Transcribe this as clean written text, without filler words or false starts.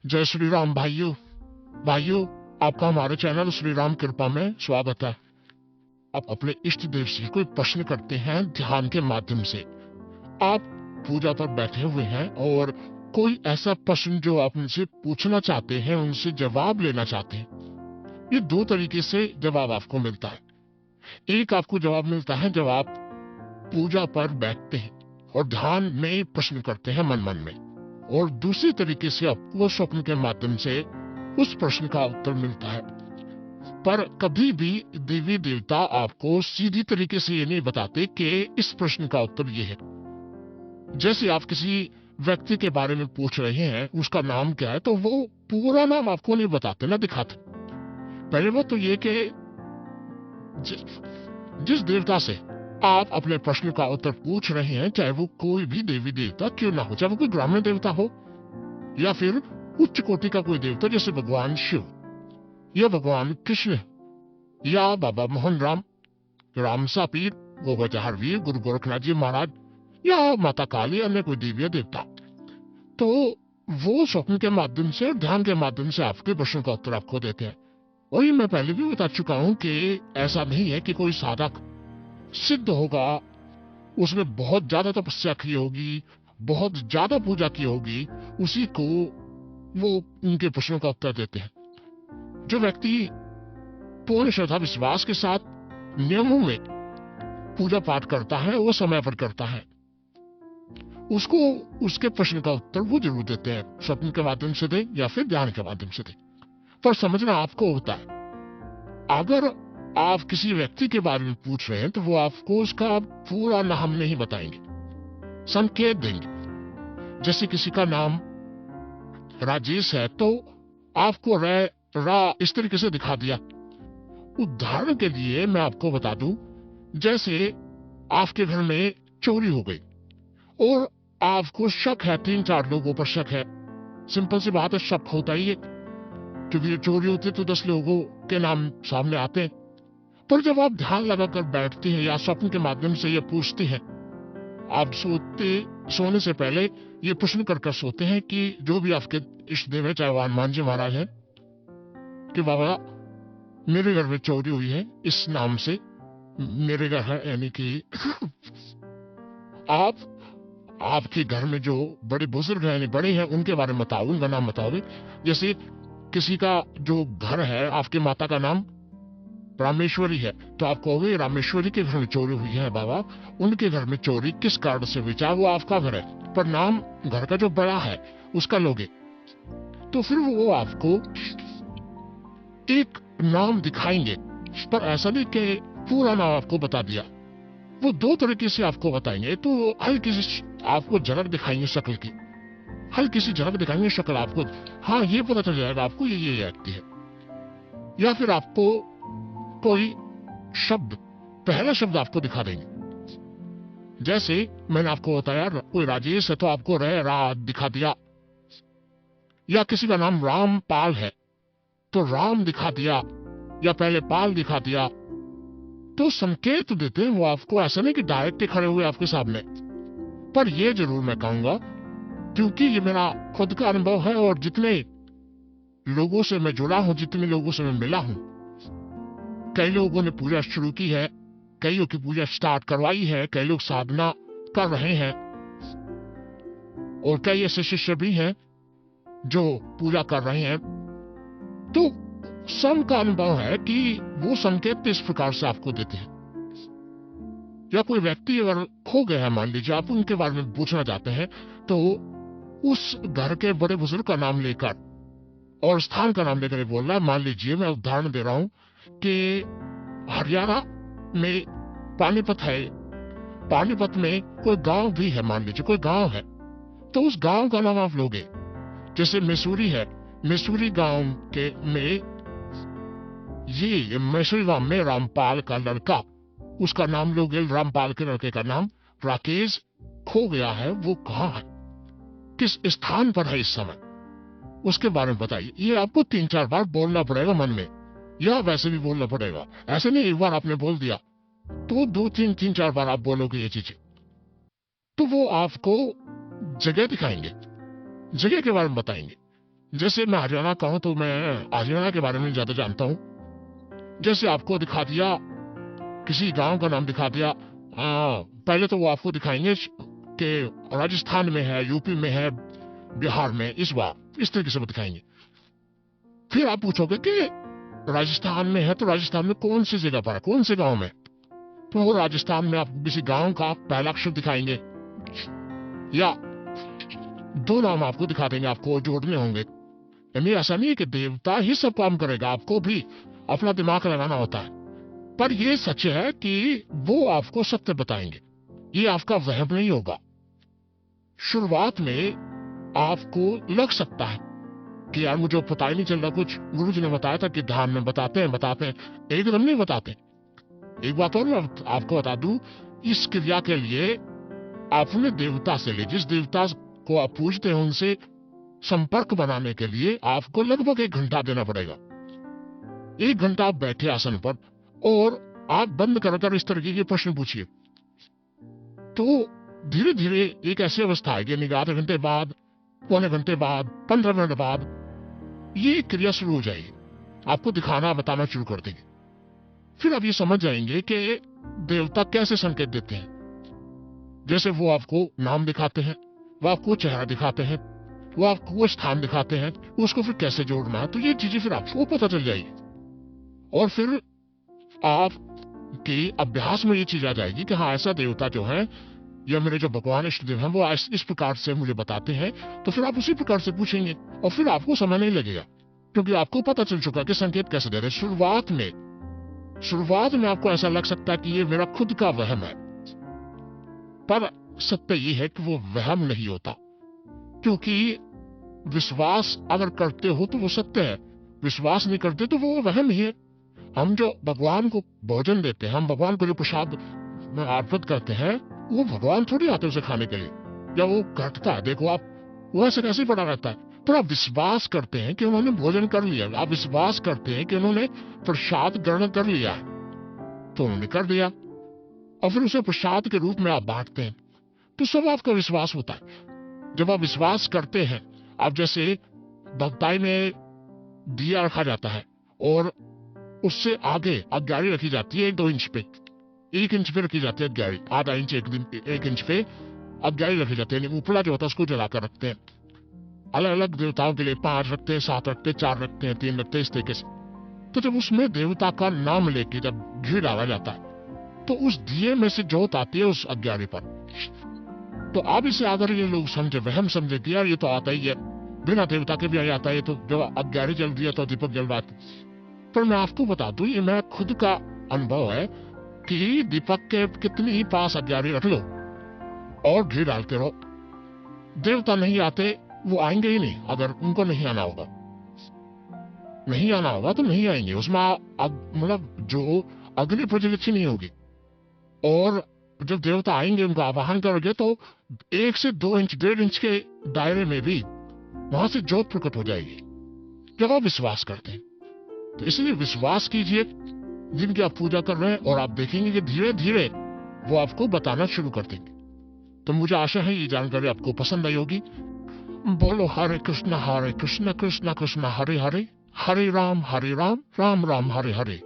जय श्री राम भाइयों। भाइयों, आपका हमारे चैनल श्री राम कृपा में स्वागत है। आप अपने इष्ट देव से कोई प्रश्न करते हैं ध्यान के माध्यम से। आप पूजा पर बैठे हुए हैं और कोई ऐसा प्रश्न जो आप उनसे पूछना चाहते हैं, उनसे जवाब लेना चाहते हैं। ये दो तरीके से जवाब आपको मिलता है। एक आपको जवाब मिलता है जब आप पूजा पर बैठते हैं और ध्यान में प्रश्न करते हैं मन मन में, और दूसरी तरीके से आपको स्वप्न के माध्यम से उस प्रश्न का उत्तर मिलता है। पर कभी भी देवी देवता आपको सीधी तरीके से ये नहीं बताते कि इस प्रश्न का उत्तर ये है। जैसे आप किसी व्यक्ति के बारे में पूछ रहे हैं, उसका नाम क्या है, तो वो पूरा नाम आपको नहीं बताते, ना दिखाते। पहले बात तो ये कि जिस देवता से आप अपने प्रश्न का उत्तर पूछ रहे हैं, चाहे वो कोई भी देवी देवता क्यों ना हो, चाहे वो कोई ग्रामीण देवता हो या फिर उच्च कोटि का कोई देवता जैसे भगवान शिव या भगवान कृष्ण या बाबा मोहन राम, रामसा पीर, गोगजहर वीर, गुरु गोरखनाथ जी महाराज या माता काली, अन्य कोई देवी देवता, तो वो स्वप्न के माध्यम से और ध्यान के माध्यम से आपके प्रश्न का उत्तर आपको देते हैं। वही मैं पहले भी बता चुका हूं कि ऐसा नहीं है कि कोई साधक सिद्ध होगा, उसने बहुत ज्यादा तपस्या की होगी, बहुत ज्यादा पूजा की होगी, उसी को वो उनके प्रश्नों का उत्तर देते हैं। जो व्यक्ति पूर्ण श्रद्धा विश्वास के साथ नियमों में पूजा पाठ करता है, वो समय पर करता है, उसको उसके प्रश्न का उत्तर वो जरूर देते हैं, स्वप्न के माध्यम से दे या फिर ध्यान के माध्यम से दे। पर समझना आपको होता है, अगर आप किसी व्यक्ति के बारे में पूछ रहे हैं तो वो आपको उसका पूरा नाम नहीं बताएंगे, संकेत देंगे। जैसे किसी का नाम राजेश है तो आपको रा इस तरीके से दिखा दिया। उदाहरण के लिए मैं आपको बता दूं, जैसे आपके घर में चोरी हो गई और आपको शक है, 3-4 लोगों पर शक है। सिंपल सी बात है, शक होता ही है, क्योंकि चोरी होती है तो 10 लोगों के नाम सामने आते हैं। पर जब आप ध्यान लगाकर बैठते हैं या स्वप्न के माध्यम से ये पूछते हैं, आप सोने से पहले ये प्रश्न कर सोते हैं कि जो भी आपके इष्ट देव है, चाहे वो हनुमान जी महाराज है, कि बाबा मेरे घर में चोरी हुई है, इस नाम से मेरे घर है, यानी कि आप आपके घर में जो बड़े बुजुर्ग हैं, बड़े हैं, उनके बारे में बताओ, उनका नाम बताओगे। जैसे किसी का जो घर है, आपके माता का नाम रामेश्वरी है, तो आप कहोगे रामेश्वरी के घर में चोरी हुई है बाबा, उनके घर में चोरी किस कारण से हुई, चाहे वो आपका घर है, पर नाम घर का जो बड़ा है उसका लोगे, तो फिर वो आपको एक नाम दिखाएंगे। पर ऐसा नहीं कि पूरा नाम आपको बता दिया, वो दो तरीके से आपको बताएंगे। तो हल्की सी आपको झलक दिखाएंगे शक्ल की, हल्की सी झलक दिखाएंगे शक्ल आपको, हाँ ये पता चल जाएगा आपको ये व्यक्ति है। या फिर आपको कोई शब्द, पहला शब्द आपको दिखा देंगे। जैसे मैंने आपको बताया कोई राजेश है तो आपको रा दिखा दिया, या किसी का नाम रामपाल है तो राम दिखा दिया, या पहले पाल दिखा दिया। तो संकेत देते हैं वो आपको, ऐसा नहीं कि डायरेक्ट खड़े हुए आपके सामने। पर ये जरूर मैं कहूंगा, क्योंकि ये मेरा खुद का अनुभव है और जितने लोगों से मैं जुड़ा हूं, जितने लोगों से मैं मिला हूं, कई लोगों ने पूजा शुरू की है, कईयों की पूजा स्टार्ट करवाई है, कई लोग साधना कर रहे हैं, और कई ऐसे शिष्य भी हैं जो पूजा कर रहे हैं। तो सबका अनुभव है कि वो संकेत इस प्रकार से आपको देते हैं। या कोई व्यक्ति अगर खो गया है, मान लीजिए, आप उनके बारे में पूछना चाहते हैं, तो उस घर के बड़े बुजुर्ग का नाम लेकर और स्थान का नाम लेकर बोल रहा है। मान लीजिए, मैं उदाहरण दे रहा हूं कि हरियाणा में पानीपत है, पानीपत में कोई गांव भी है, मान लीजिए कोई गांव है, तो उस गांव का नाम आप लोगे। जैसे मैसूरी है, मैसूरी गांव के में ये मैसूरी गांव में रामपाल का लड़का, उसका नाम लोगे। रामपाल के लड़के का नाम राकेश खो गया है, वो कहाँ है, किस स्थान पर है इस समय, उसके बारे में बताइए। ये आपको 3-4 बार बोलना पड़ेगा मन में, या वैसे भी बोलना पड़ेगा। ऐसे नहीं एक बार आपने बोल दिया तो 2-3-4 बार आप बोलोगे ये चीजें, तो वो आपको जगह दिखाएंगे, जगह के बारे में बताएंगे। जैसे मैं हरियाणा का हूं तो मैं हरियाणा के बारे में ज्यादा जानता हूं। जैसे आपको दिखा दिया, किसी गांव का नाम दिखा दिया, पहले तो वो आपको दिखाएंगे कि राजस्थान में है, यूपी में है, बिहार में, इस तरीके से वो दिखाएंगे। फिर आप पूछोगे कि राजस्थान में है तो राजस्थान में कौन सी जगह पर है, कौन से गांव में? तो वो राजस्थान में आपको किसी गांव का पहला अक्षर दिखाएंगे, या दो नाम आपको दिखा देंगे, आपको जोड़ने होंगे। यानी ऐसा नहीं है कि देवता ही सब काम करेगा, आपको भी अपना दिमाग लगाना होता है। पर यह सच है कि वो आपको सत्य बताएंगे, ये आपका वहम नहीं होगा। शुरुआत में आपको लग सकता है कि यार मुझे पता ही नहीं चल रहा कुछ, गुरु जी ने बताया था कि ध्यान में बताते हैं, एकदम नहीं बताते। एक बात और मैं आपको बता दूं, इस क्रिया के लिए आपने देवता से ले, जिस देवता को आप पूजते हैं उनसे संपर्क बनाने के लिए आपको लगभग 1 घंटा देना पड़ेगा। 1 घंटा आप बैठे आसन पर और आप बंद कर इस तरीके के प्रश्न पूछिए, तो धीरे धीरे एक ऐसी अवस्था आएगी, यानी आधे घंटे बाद, पौने घंटे बाद, 15 मिनट बाद ये क्रिया शुरू हो जाएगी, आपको दिखाना बताना शुरू कर देगी। फिर आप ये समझ जाएंगे कि देवता कैसे संकेत देते हैं। जैसे वो आपको नाम दिखाते हैं, वो आपको चेहरा दिखाते हैं, वो आपको वो स्थान दिखाते हैं, उसको फिर कैसे जोड़ना है, तो ये चीजें फिर आपको पता चल जाएगी। और फिर आप के अभ्यास में ये चीज आ जाएगी कि हाँ, ऐसा देवता जो है या मेरे जो भगवान इष्ट देव हैं वो इस प्रकार से मुझे बताते हैं, तो फिर आप उसी प्रकार से पूछेंगे और फिर आपको समय नहीं लगेगा, क्योंकि आपको पता चल चुका कि संकेत कैसे दे रहे। शुरुआत में आपको ऐसा लग सकता है कि ये मेरा खुद का वहम है, पर सत्य ये है कि वो वहम नहीं होता, क्योंकि विश्वास अगर करते हो तो वो सत्य है, विश्वास नहीं करते तो वो वहम ही है। हम जो भगवान को भोजन देते हैं, हम भगवान को जो प्रसाद में अर्पित करते हैं, वो भगवान थोड़ी आते उसे खाने के लिए, या वो घटता है, देखो आप वो ऐसे कैसे पड़ा रहता है। पर आप विश्वास करते हैं कि उन्होंने भोजन कर लिया, आप विश्वास करते हैं कि उन्होंने प्रसाद ग्रहण कर लिया, तो उन्होंने कर दिया और फिर उसे प्रसाद के रूप में आप बांटते हैं, तो सब आपका विश्वास होता है। जब आप विश्वास करते हैं, आप जैसे भक्ताई में दिया रखा जाता है और उससे आगे अग्यारी रखी जाती है 1-2 इंच पे, 1 इंच पे रखी जाती है अग्यारी, आधा इंच 1 इंच पे अग्यारी रखी जाती है, उपला जो होता है उसको जलाकर रखते हैं। अलग अलग देवताओं के लिए 5 रखते हैं, 7 रखते हैं, 4 रखते हैं, 3 रखते हैं, इस तरीके से। तो जब उसमें देवता का नाम लेके जब घी डाला जाता है, तो उस दिए में से जोत आती है उस अग्यारी पर। तो अब इसे अगर ये लोग समझे, वहम समझे कि यार ये तो आता ही है, बिना देवता के भी आ जाता है, तो जब अग्यारी जल दिया तो दीपक जल रहा है। पर मैं आपको बता दूं, ये मेरा खुद का अनुभव है कि दीपक के कितनी ही पास अग्यारी रख लो और घी डालते रहो, देवता नहीं आते, वो आएंगे ही नहीं। अगर उनको नहीं आना होगा तो नहीं आएंगे, उसमें मतलब जो अग्नि प्रज्वलित नहीं होगी। और जब देवता आएंगे, उनका आवाहन करोगे तो 1 से 2 इंच, 1.5 इंच के दायरे में भी वहां से ज्योत प्रकट हो जाएगी, जब आप विश्वास करते हैं। तो इसलिए विश्वास कीजिए जिनकी आप पूजा कर रहे हैं, और आप देखेंगे कि धीरे धीरे वो आपको बताना शुरू कर देंगे। तो मुझे आशा है ये जानकारी आपको पसंद आई होगी। बोलो हरे कृष्ण कृष्ण कृष्ण हरे हरे, हरे राम राम राम हरे हरे।